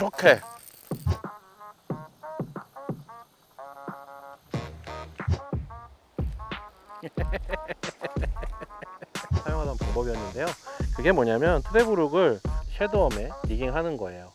이렇게 사용하던 방법이었는데요. 그게 뭐냐면 트래블룩을 섀도우홈에 리깅하는 거예요.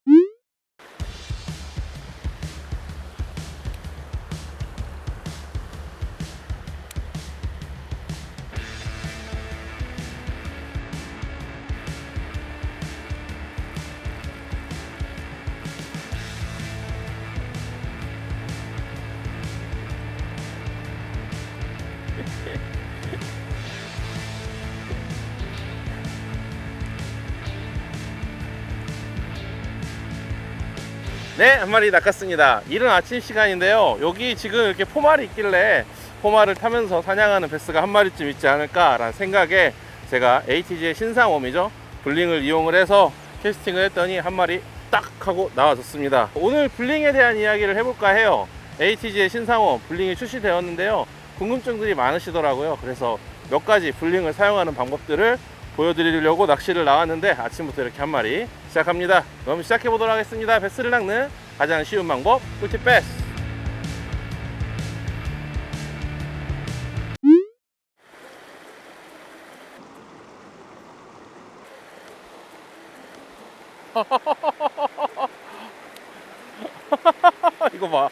네, 한 마리 낚았습니다. 이른 아침 시간인데요. 여기 지금 이렇게 포말이 있길래 포말을 타면서 사냥하는 베스가 한 마리쯤 있지 않을까 라는 생각에 제가 ATG의 신상웜이죠, 블링을 이용을 해서 캐스팅을 했더니 한 마리 딱 하고 나와줬습니다. 오늘 블링에 대한 이야기를 해볼까 해요. ATG의 신상웜 블링이 출시되었는데요, 궁금증들이 많으시더라고요. 그래서 몇 가지 블링을 사용하는 방법들을 보여드리려고 낚시를 나왔는데 아침부터 이렇게 한 마리 시작합니다. 그럼 시작해 보도록 하겠습니다. 베스를 낚는 가장 쉬운 방법, 꿀팁 베스. 이거 봐.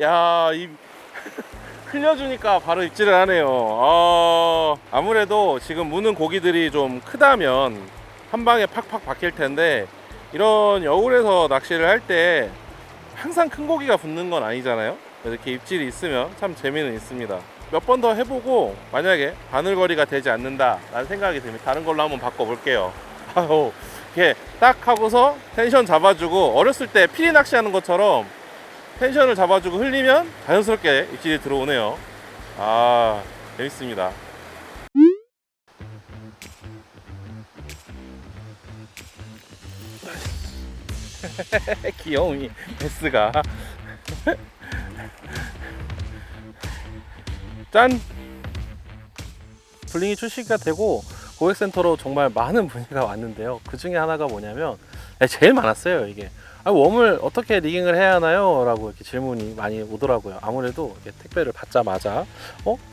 야, 이 흘려주니까 바로 입질을 하네요. 아무래도 지금 무는 고기들이 좀 크다면 한 방에 팍팍 박힐 텐데, 이런 여울에서 낚시를 할 때 항상 큰 고기가 붙는 건 아니잖아요. 이렇게 입질이 있으면 참 재미는 있습니다. 몇 번 더 해보고 만약에 바늘거리가 되지 않는다 라는 생각이 듭니다. 다른 걸로 한번 바꿔볼게요. 이렇게 딱 하고서 텐션 잡아주고, 어렸을 때 피리 낚시하는 것처럼 텐션을 잡아주고 흘리면 자연스럽게 입질이 들어오네요. 재밌습니다. 귀여움이 베스가 짠! 블링이 출시가 되고 고객센터로 정말 많은 문의가 왔는데요. 그 중에 하나가 뭐냐면, 제일 많았어요. 이게 웜을 어떻게 리깅을 해야 하나요? 라고 이렇게 질문이 많이 오더라고요. 아무래도 이렇게 택배를 받자마자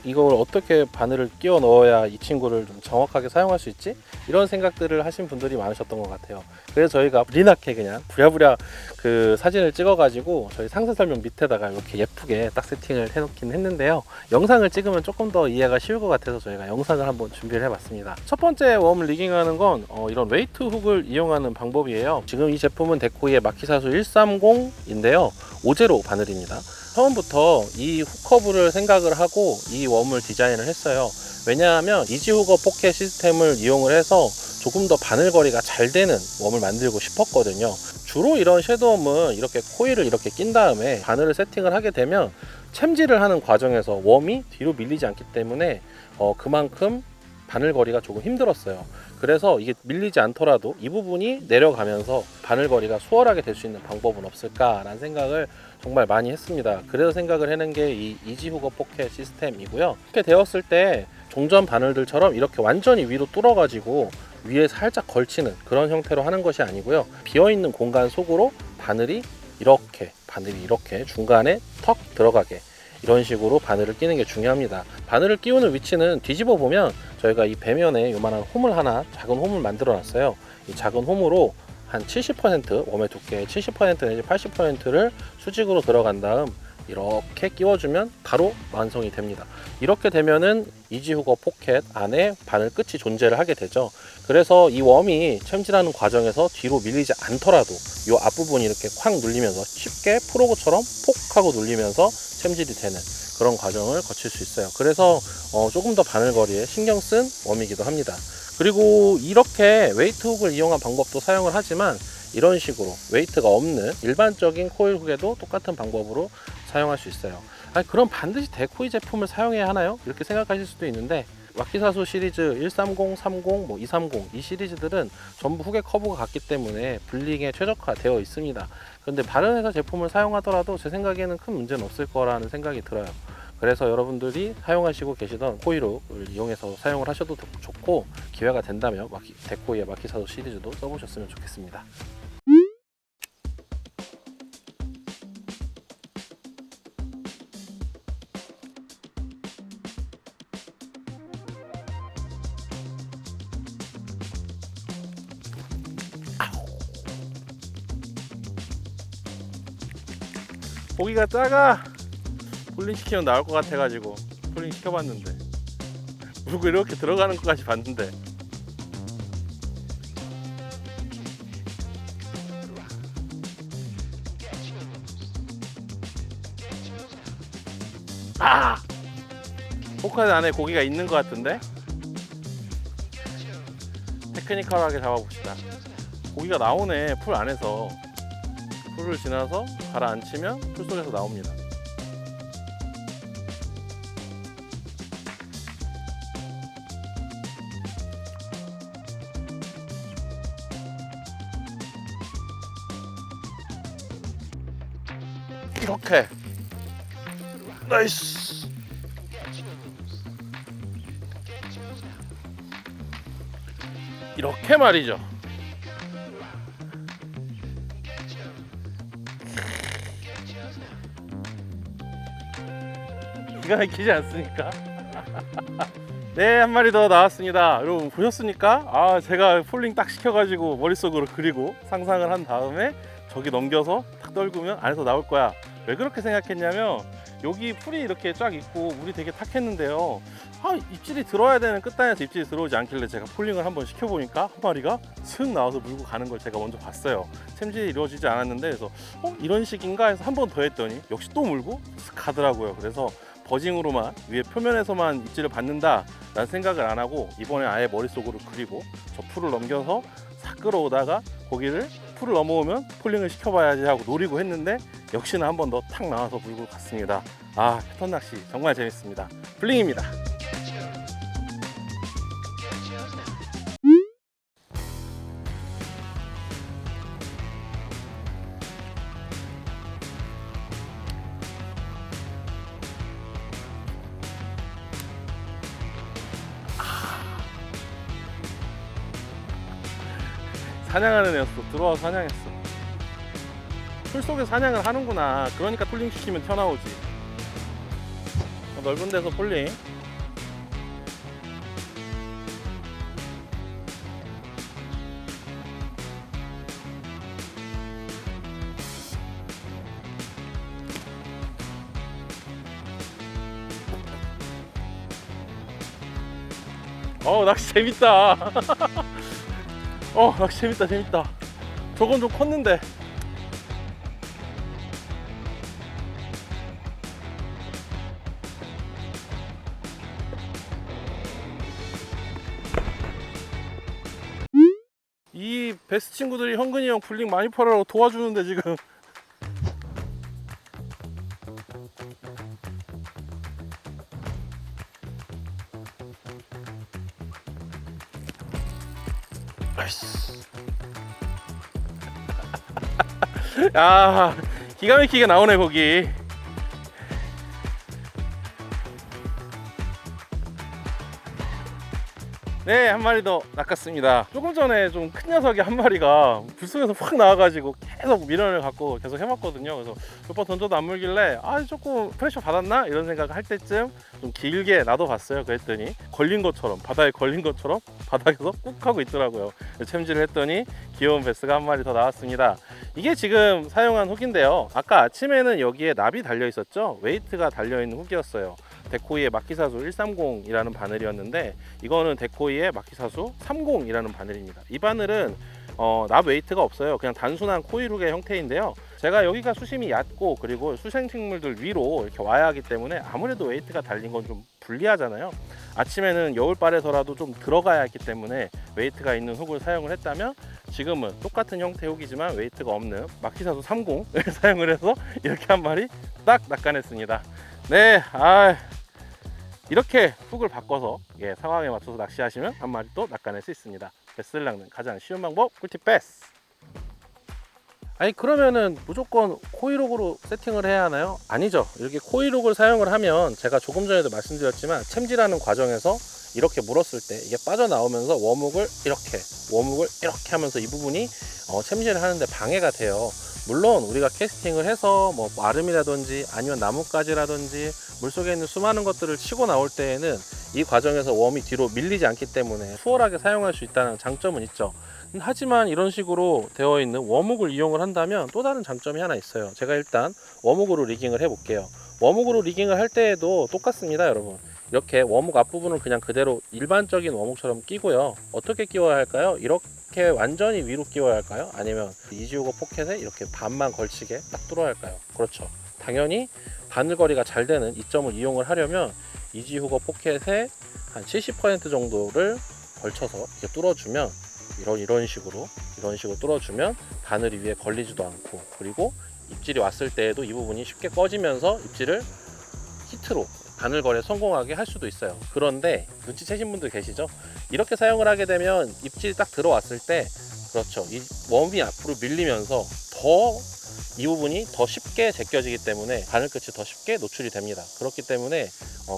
이걸 어떻게 바늘을 끼워 넣어야 이 친구를 좀 정확하게 사용할 수 있지? 이런 생각들을 하신 분들이 많으셨던 것 같아요. 그래서 저희가 리나케 그냥 부랴부랴 그 사진을 찍어 가지고 저희 상세 설명 밑에다가 이렇게 예쁘게 딱 세팅을 해놓긴 했는데요. 영상을 찍으면 조금 더 이해가 쉬울 것 같아서 저희가 영상을 한번 준비를 해봤습니다. 첫 번째 웜 리깅하는 건 이런 웨이트 훅을 이용하는 방법이에요. 지금 이 제품은 데코이의 마키사수 130인데요 5제로 바늘입니다. 처음부터 이 훅커브를 생각을 하고 이 웜을 디자인을 했어요. 왜냐하면 이지후거 포켓 시스템을 이용을 해서 조금 더 바늘거리가 잘 되는 웜을 만들고 싶었거든요. 주로 이런 섀도우는 이렇게 코일을 이렇게 낀 다음에 바늘을 세팅을 하게 되면 챔질을 하는 과정에서 웜이 뒤로 밀리지 않기 때문에 그만큼 바늘거리가 조금 힘들었어요. 그래서 이게 밀리지 않더라도 이 부분이 내려가면서 바늘거리가 수월하게 될 수 있는 방법은 없을까라는 생각을 정말 많이 했습니다. 그래서 생각을 해낸 게 이 이지후거 포켓 시스템이고요. 이렇게 되었을 때 종전 바늘들처럼 이렇게 완전히 위로 뚫어가지고 위에 살짝 걸치는 그런 형태로 하는 것이 아니고요. 비어있는 공간 속으로 바늘이 이렇게 중간에 턱 들어가게, 이런 식으로 바늘을 끼는 게 중요합니다. 바늘을 끼우는 위치는 뒤집어 보면 저희가 이 배면에 요만한 홈을 하나, 작은 홈을 만들어 놨어요. 이 작은 홈으로 한 70%, 웜의 두께의 70% 내지 80%를 수직으로 들어간 다음 이렇게 끼워주면 바로 완성이 됩니다. 이렇게 되면은 이지후거 포켓 안에 바늘 끝이 존재를 하게 되죠. 그래서 이 웜이 챔질하는 과정에서 뒤로 밀리지 않더라도 이 앞부분이 이렇게 콱 눌리면서 쉽게 프로그처럼 폭 하고 눌리면서 챔질이 되는 그런 과정을 거칠 수 있어요. 그래서 조금 더 바늘거리에 신경 쓴 웜이기도 합니다. 그리고 이렇게 웨이트 훅을 이용한 방법도 사용을 하지만, 이런 식으로 웨이트가 없는 일반적인 코일 훅에도 똑같은 방법으로 사용할 수 있어요. 그럼 반드시 데코이 제품을 사용해야 하나요? 이렇게 생각하실 수도 있는데, 마키사수 시리즈 130, 30, 230 이 시리즈들은 전부 훅의 커브가 같기 때문에 블링에 최적화되어 있습니다. 그런데 다른 회사 제품을 사용하더라도 제 생각에는 큰 문제는 없을 거라는 생각이 들어요. 그래서 여러분들이 사용하시고 계시던 코일룩을 이용해서 사용을 하셔도 좋고, 기회가 된다면 데코이의 마키사수 시리즈도 써보셨으면 좋겠습니다. 고기가 작아. 폴링 시키면 나올 것 같아가지고 폴링 시켜봤는데 물고 이렇게 들어가는 것까지 봤는데 아! 포카드 안에 고기가 있는 것 같은데? 테크니컬하게 잡아봅시다. 고기가 나오네. 풀 안에서. 풀을 지나서 가라앉히면 풀 속에서 나옵니다. 이렇게. 나이스. 이렇게 말이죠. 기가 막히지 않습니까? 네, 한 마리 더 나왔습니다. 여러분 보셨습니까? 아, 제가 폴링 딱 시켜가지고 머릿속으로 그리고 상상을 한 다음에 저기 넘겨서 탁 떨구면 안에서 나올 거야. 왜 그렇게 생각했냐면 여기 풀이 이렇게 쫙 있고 물이 되게 탁했는데요. 아, 입질이 들어와야 되는 끝단에서 입질이 들어오지 않길래 제가 폴링을 한번 시켜보니까 한 마리가 슥 나와서 물고 가는 걸 제가 먼저 봤어요. 챔질이 이루어지지 않았는데 그래서 이런 식인가 해서 한 번 더 했더니 역시 또 물고 슥 가더라고요. 그래서 버징으로만 위에 표면에서만 입질을 받는다 라는 생각을 안 하고 이번에 아예 머릿속으로 그리고 저 풀을 넘겨서 싹 끌어오다가 고기를 풀을 넘어오면 폴링을 시켜봐야지 하고 노리고 했는데 역시나 한 번 더 탁 나와서 물고 갔습니다. 아, 패턴 낚시 정말 재밌습니다. 플링입니다. 사냥하는 애였어. 들어와서 사냥했어. 풀 속에 사냥을 하는구나. 그러니까 폴링 시키면 튀어나오지. 넓은 데서 폴링. 낚시 재밌다. 낚시 재밌다. 저건 좀 컸는데. 이 베스트 친구들이 현근이 형 풀링 많이 팔으라고 도와주는데 지금. 야, 기가 막히게 나오네 거기. 네, 한 마리 더 낚았습니다. 조금 전에 좀 큰 녀석이 한 마리가 불속에서 확 나와가지고 계속 미련을 갖고 계속 해봤거든요. 그래서 몇 번 던져도 안 물길래 조금 프레셔 받았나? 이런 생각을 할 때쯤 좀 길게 놔둬봤어요. 그랬더니 걸린 것처럼, 바다에 걸린 것처럼 바닥에서 꾹 하고 있더라고요. 챔질을 했더니 귀여운 베스가 한 마리 더 나왔습니다. 이게 지금 사용한 훅인데요. 아까 아침에는 여기에 납이 달려 있었죠. 웨이트가 달려있는 훅이었어요. 데코이의 마키사수 130이라는 바늘이었는데 이거는 데코이의 마키사수 30이라는 바늘입니다. 이 바늘은 납 웨이트가 없어요. 그냥 단순한 코일훅의 형태인데요. 제가 여기가 수심이 얕고 그리고 수생식물들 위로 이렇게 와야 하기 때문에 아무래도 웨이트가 달린 건 좀 불리하잖아요. 아침에는 여울발에서라도 좀 들어가야 했기 때문에 웨이트가 있는 훅을 사용을 했다면 지금은 똑같은 형태의 훅이지만 웨이트가 없는 마키사수 30을 사용을 해서 이렇게 한 마리 딱 낚아냈습니다. 네, 이렇게 훅을 바꿔서 상황에 맞춰서 낚시하시면 한 마리 또 낚아낼 수 있습니다. 베스를 낚는 가장 쉬운 방법, 꿀팁 베스. 아니, 그러면은 무조건 코일훅으로 세팅을 해야 하나요? 아니죠. 이렇게 코일훅을 사용을 하면 제가 조금 전에도 말씀드렸지만 챔질하는 과정에서 이렇게 물었을 때 이게 빠져나오면서 웜훅을 이렇게 하면서 이 부분이 챔질을 하는데 방해가 돼요. 물론 우리가 캐스팅을 해서 뭐 마름이라든지 아니면 나뭇가지라든지 물속에 있는 수많은 것들을 치고 나올 때에는 이 과정에서 웜이 뒤로 밀리지 않기 때문에 수월하게 사용할 수 있다는 장점은 있죠. 하지만 이런 식으로 되어 있는 워묵을 이용을 한다면 또 다른 장점이 하나 있어요. 제가 일단 워묵으로 리깅을 해 볼게요. 워묵으로 리깅을 할 때에도 똑같습니다, 여러분. 이렇게 워묵 앞부분을 그냥 그대로 일반적인 워묵처럼 끼고요. 어떻게 끼워야 할까요? 이렇게 완전히 위로 끼워야 할까요? 아니면 이지우거 포켓에 이렇게 반만 걸치게 딱 뚫어야 할까요? 그렇죠. 당연히 바늘거리가 잘 되는 이 점을 이용을 하려면 이지후거 포켓에 한 70% 정도를 걸쳐서 이렇게 뚫어주면 이런 식으로 뚫어주면 바늘이 위에 걸리지도 않고, 그리고 입질이 왔을 때에도 이 부분이 쉽게 꺼지면서 입질을 히트로 바늘거리에 성공하게 할 수도 있어요. 그런데 눈치채신 분들 계시죠? 이렇게 사용을 하게 되면 입질이 딱 들어왔을 때, 그렇죠, 이 웜이 앞으로 밀리면서 이 부분이 더 쉽게 제껴지기 때문에 바늘끝이 더 쉽게 노출이 됩니다. 그렇기 때문에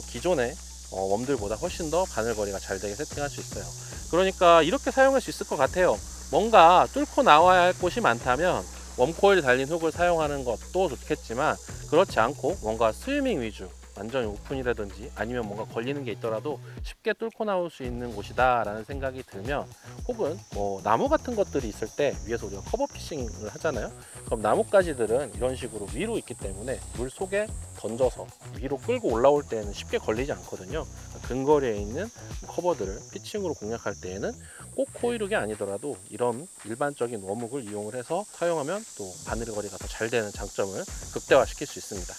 기존의 웜들보다 훨씬 더 바늘거리가 잘 되게 세팅할 수 있어요. 그러니까 이렇게 사용할 수 있을 것 같아요. 뭔가 뚫고 나와야 할 곳이 많다면 웜코일 달린 훅을 사용하는 것도 좋겠지만, 그렇지 않고 뭔가 스위밍 위주, 완전히 오픈이라든지 아니면 뭔가 걸리는 게 있더라도 쉽게 뚫고 나올 수 있는 곳이다 라는 생각이 들면, 혹은 뭐 나무 같은 것들이 있을 때 위에서 우리가 커버 피싱을 하잖아요. 그럼 나뭇가지들은 이런 식으로 위로 있기 때문에 물 속에 던져서 위로 끌고 올라올 때에는 쉽게 걸리지 않거든요. 근거리에 있는 커버들을 피칭으로 공략할 때에는 꼭 코일룩이 아니더라도 이런 일반적인 워묵을 이용을 해서 사용하면 또 바늘거리가 더 잘 되는 장점을 극대화시킬 수 있습니다.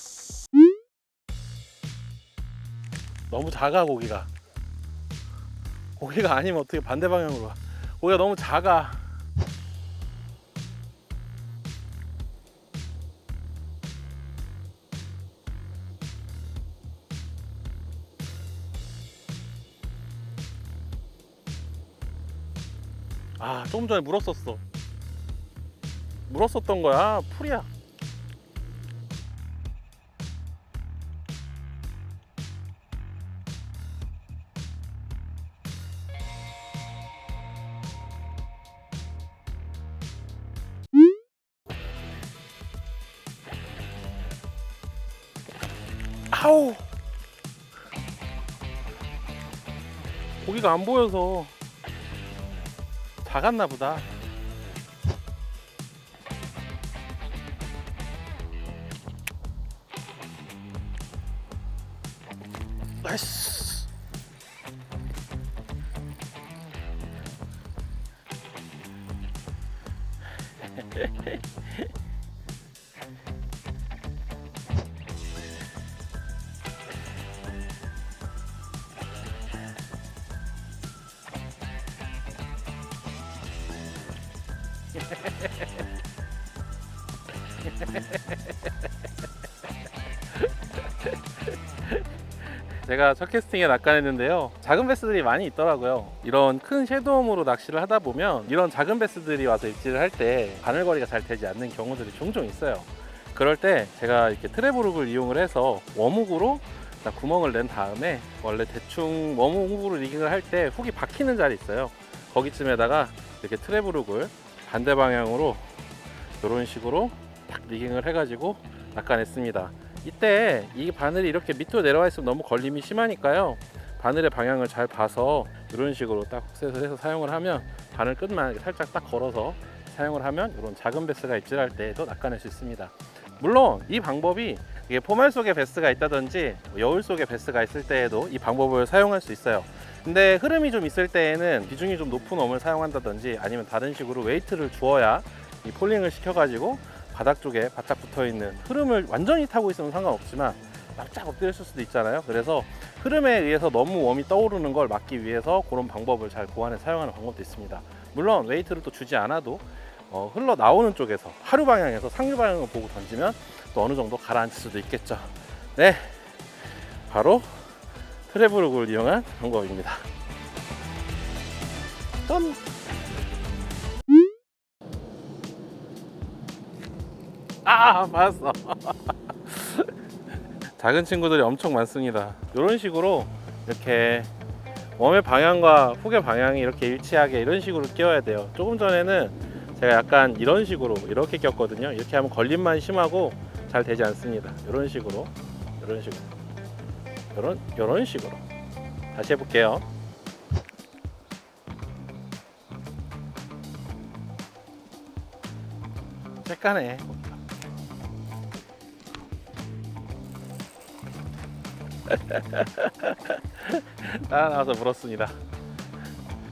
너무 작아, 고기가 아니면 어떻게 반대 방향으로 와. 고기가 너무 작아. 조금 전에 물었었던 거야. 풀이야. 아우, 고기가 안 보여서 작았나 보다. 나이스. 제가 첫 캐스팅에 낚아냈는데요, 작은 베스들이 많이 있더라고요. 이런 큰 섀도움으로 낚시를 하다 보면 이런 작은 베스들이 와서 입질을 할 때 바늘거리가 잘 되지 않는 경우들이 종종 있어요. 그럴 때 제가 이렇게 트래블룩을 이용을 해서 웜훅으로 구멍을 낸 다음에, 원래 대충 웜훅으로 리깅을 할 때 훅이 박히는 자리 있어요. 거기쯤에다가 이렇게 트래블룩을 반대 방향으로 이런 식으로 딱 리깅을 해가지고 낚아냈습니다. 이때 이 바늘이 이렇게 밑으로 내려와 있으면 너무 걸림이 심하니까요, 바늘의 방향을 잘 봐서 이런 식으로 딱 훅셋을 해서 사용을 하면, 바늘 끝만 살짝 딱 걸어서 사용을 하면 이런 작은 베스가 입질할 때도 낚아낼 수 있습니다. 물론 이 방법이 이게 포말 속에 베스가 있다든지 여울 속에 베스가 있을 때에도 이 방법을 사용할 수 있어요. 근데 흐름이 좀 있을 때에는 비중이 좀 높은 웜을 사용한다든지 아니면 다른 식으로 웨이트를 주어야 이 폴링을 시켜가지고 바닥 쪽에 바짝 붙어있는, 흐름을 완전히 타고 있으면 상관없지만 납작 엎드려 있을 수도 있잖아요. 그래서 흐름에 의해서 너무 웜이 떠오르는 걸 막기 위해서 그런 방법을 잘 보완해 사용하는 방법도 있습니다. 물론 웨이트를 또 주지 않아도 흘러나오는 쪽에서 하류 방향에서 상류 방향을 보고 던지면 또 어느 정도 가라앉을 수도 있겠죠. 네, 바로 트래블룩을 이용한 방법입니다. 짠! 맞았어. 작은 친구들이 엄청 많습니다. 이런 식으로 이렇게 웜의 방향과 훅의 방향이 이렇게 일치하게 이런 식으로 끼워야 돼요. 조금 전에는 제가 약간 이런 식으로 이렇게 꼈거든요. 이렇게 하면 걸림만 심하고 잘 되지 않습니다. 이런 식으로 이런 식으로 다시 해볼게요. 쬐까네. 나와서 물었습니다.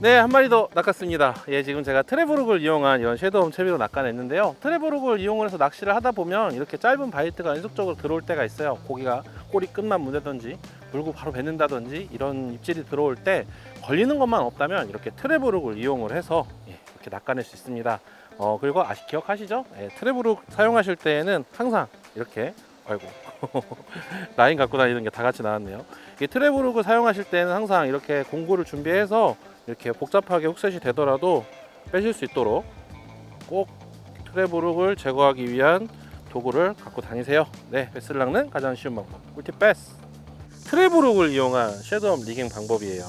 네, 한 마리 더 낚았습니다. 예, 지금 제가 트래블룩을 이용한 이런 섀도우 채비로 낚아냈는데요. 트래블룩을 이용을 해서 낚시를 하다 보면 이렇게 짧은 바이트가 연속적으로 들어올 때가 있어요. 고기가 꼬리 끝만 문다든지 물고 바로 뱉는다든지 이런 입질이 들어올 때 걸리는 것만 없다면 이렇게 트래블룩을 이용을 해서 이렇게 낚아낼 수 있습니다. 그리고 기억하시죠? 예, 트래블룩 사용하실 때에는 항상 이렇게 아이고 라인 갖고 다니는 게 다 같이 나왔네요. 이 트래블룩을 사용하실 때는 항상 이렇게 공구를 준비해서 이렇게 복잡하게 훅셋이 되더라도 빼실 수 있도록 꼭 트래블룩을 제거하기 위한 도구를 갖고 다니세요. 네, 베스를 낚는 가장 쉬운 방법 꿀팁 베스. 트래블룩을 이용한 섀도우 리깅 방법이에요.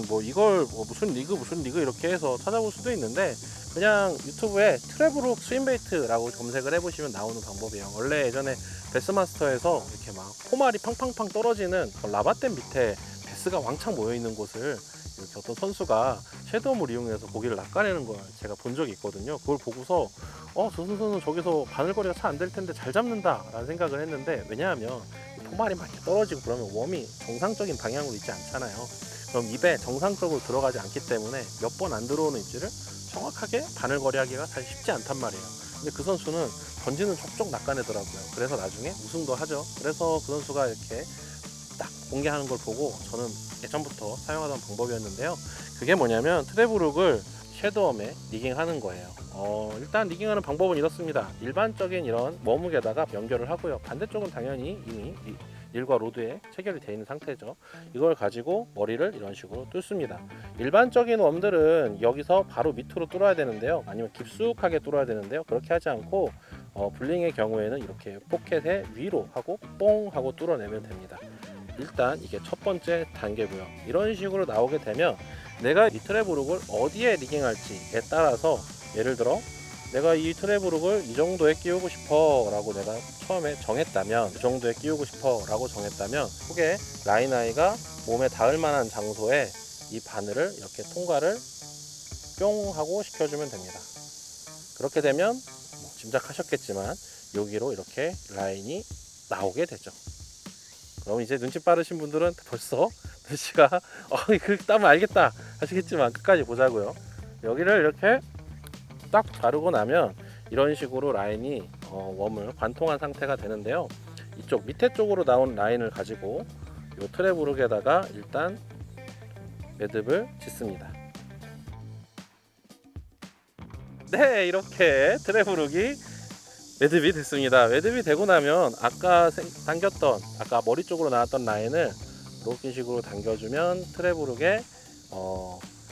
뭐 이걸 무슨 리그 이렇게 해서 찾아볼 수도 있는데 그냥 유튜브에 트래블룩 스윙베이트라고 검색을 해보시면 나오는 방법이에요. 원래 예전에 베스마스터에서 이렇게 막 포말이 팡팡팡 떨어지는 라바댐 밑에 베스가 왕창 모여있는 곳을 이렇게 어떤 선수가 섀도움을 이용해서 고기를 낚아내는 걸 제가 본 적이 있거든요. 그걸 보고서 저 선수는 저기서 바늘거리가 차 안 될 텐데 잘 잡는다 라는 생각을 했는데, 왜냐하면 포말이 막 이렇게 떨어지고 그러면 웜이 정상적인 방향으로 있지 않잖아요. 그럼 입에 정상적으로 들어가지 않기 때문에 몇 번 안 들어오는 입질을 정확하게 바늘거리 하기가 사실 쉽지 않단 말이에요. 근데 그 선수는 던지는 족족 낚아내더라고요. 그래서 나중에 우승도 하죠. 그래서 그 선수가 이렇게 딱 공개하는 걸 보고 저는 예전부터 사용하던 방법이었는데요. 그게 뭐냐면 트래블룩을 섀도움에 리깅하는 거예요. 일단 리깅하는 방법은 이렇습니다. 일반적인 이런 워묵에다가 연결을 하고요. 반대쪽은 당연히 이미 릴과 로드에 체결이 되어 있는 상태죠. 이걸 가지고 머리를 이런 식으로 뚫습니다. 일반적인 웜들은 여기서 바로 밑으로 뚫어야 되는데요. 아니면 깊숙하게 뚫어야 되는데요. 그렇게 하지 않고 블링의 경우에는 이렇게 포켓의 위로 하고 뽕 하고 뚫어내면 됩니다. 일단 이게 첫 번째 단계고요. 이런 식으로 나오게 되면 내가 이 트래블룩을 어디에 리깅할지에 따라서, 예를 들어 내가 이 트래블룩을 이 정도에 끼우고 싶어 라고 내가 처음에 정했다면, 이 정도에 끼우고 싶어 라고 정했다면 훅에 라인아이가 몸에 닿을 만한 장소에 이 바늘을 이렇게 통과를 뿅 하고 시켜주면 됩니다. 그렇게 되면 짐작하셨겠지만 여기로 이렇게 라인이 나오게 되죠. 그럼 이제 눈치 빠르신 분들은 벌써 눈치가 그렇게 따면 알겠다 하시겠지만 끝까지 보자고요. 여기를 이렇게 딱 자르고 나면 이런 식으로 라인이 웜을 관통한 상태가 되는데요. 이쪽 밑에 쪽으로 나온 라인을 가지고 이 트래블룩에다가 일단 매듭을 짓습니다. 네, 이렇게 트래블룩이 매듭이 됐습니다. 매듭이 되고 나면 아까 당겼던, 아까 머리 쪽으로 나왔던 라인을 이렇게 식으로 당겨주면 트래블룩에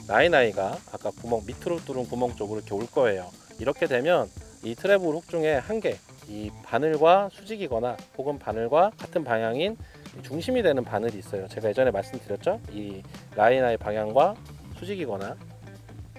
라인아이가 아까 구멍 밑으로 뚫은 구멍 쪽으로 이렇게 올 거예요. 이렇게 되면 이 트래블룩 중에 한 개, 이 바늘과 수직이거나 혹은 바늘과 같은 방향인 중심이 되는 바늘이 있어요. 제가 예전에 말씀드렸죠. 이 라인아이 방향과 수직이거나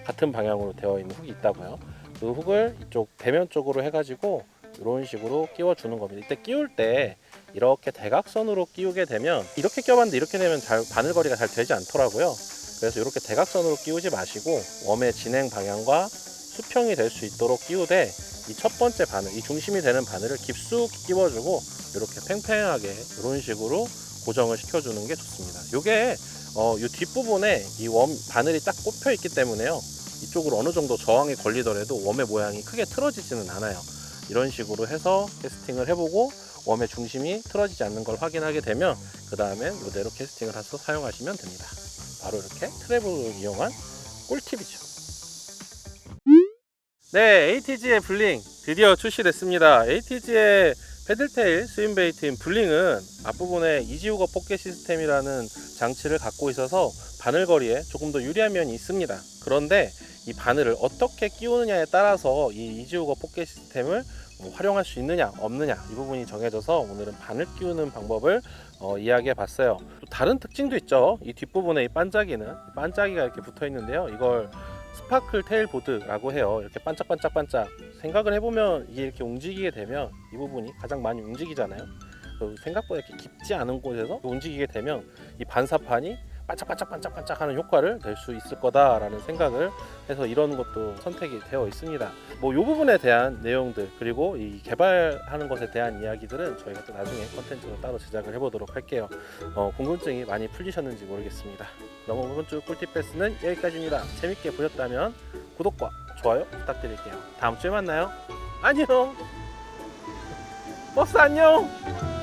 같은 방향으로 되어 있는 훅이 있다고요. 그 훅을 이쪽 대면 쪽으로 해가지고 이런 식으로 끼워 주는 겁니다. 이때 끼울 때 이렇게 대각선으로 끼우게 되면, 이렇게 껴봤는데 이렇게 되면 바늘거리가 잘 되지 않더라고요. 그래서 이렇게 대각선으로 끼우지 마시고 웜의 진행 방향과 수평이 될 수 있도록 끼우되, 이 첫 번째 바늘, 이 중심이 되는 바늘을 깊숙이 끼워주고 이렇게 팽팽하게 이런 식으로 고정을 시켜주는 게 좋습니다. 요게 이 뒷부분에 이 웜 바늘이 딱 꼽혀 있기 때문에요. 이쪽으로 어느 정도 저항이 걸리더라도 웜의 모양이 크게 틀어지지는 않아요. 이런 식으로 해서 캐스팅을 해보고 웜의 중심이 틀어지지 않는 걸 확인하게 되면 그 다음엔 이대로 캐스팅을 해서 사용하시면 됩니다. 바로 이렇게 트래블룩을 이용한 꿀팁이죠. 네, ATG의 블링 드디어 출시됐습니다. ATG의 패들테일 스윙베이트인 블링은 앞부분에 이지우거 포켓 시스템이라는 장치를 갖고 있어서 바늘거리에 조금 더 유리한 면이 있습니다. 그런데 이 바늘을 어떻게 끼우느냐에 따라서 이 이지우거 포켓 시스템을 활용할 수 있느냐 없느냐, 이 부분이 정해져서 오늘은 바늘 끼우는 방법을 이야기해 봤어요. 또 다른 특징도 있죠. 이 뒷부분에 이 반짝이가 이렇게 붙어 있는데요. 이걸 스파클 테일 보드라고 해요. 이렇게 반짝반짝반짝, 생각을 해보면 이게 이렇게 움직이게 되면 이 부분이 가장 많이 움직이잖아요. 생각보다 이렇게 깊지 않은 곳에서 움직이게 되면 이 반사판이 반짝반짝반짝반짝 하는 효과를 낼 수 있을 거다라는 생각을 해서 이런 것도 선택이 되어 있습니다. 뭐 이 부분에 대한 내용들 그리고 이 개발하는 것에 대한 이야기들은 저희가 또 나중에 컨텐츠로 따로 제작을 해보도록 할게요. 궁금증이 많이 풀리셨는지 모르겠습니다. 그럼 이번 주 꿀팁 패스는 여기까지입니다. 재밌게 보셨다면 구독과 좋아요 부탁드릴게요. 다음 주에 만나요. 안녕. 버스 안녕.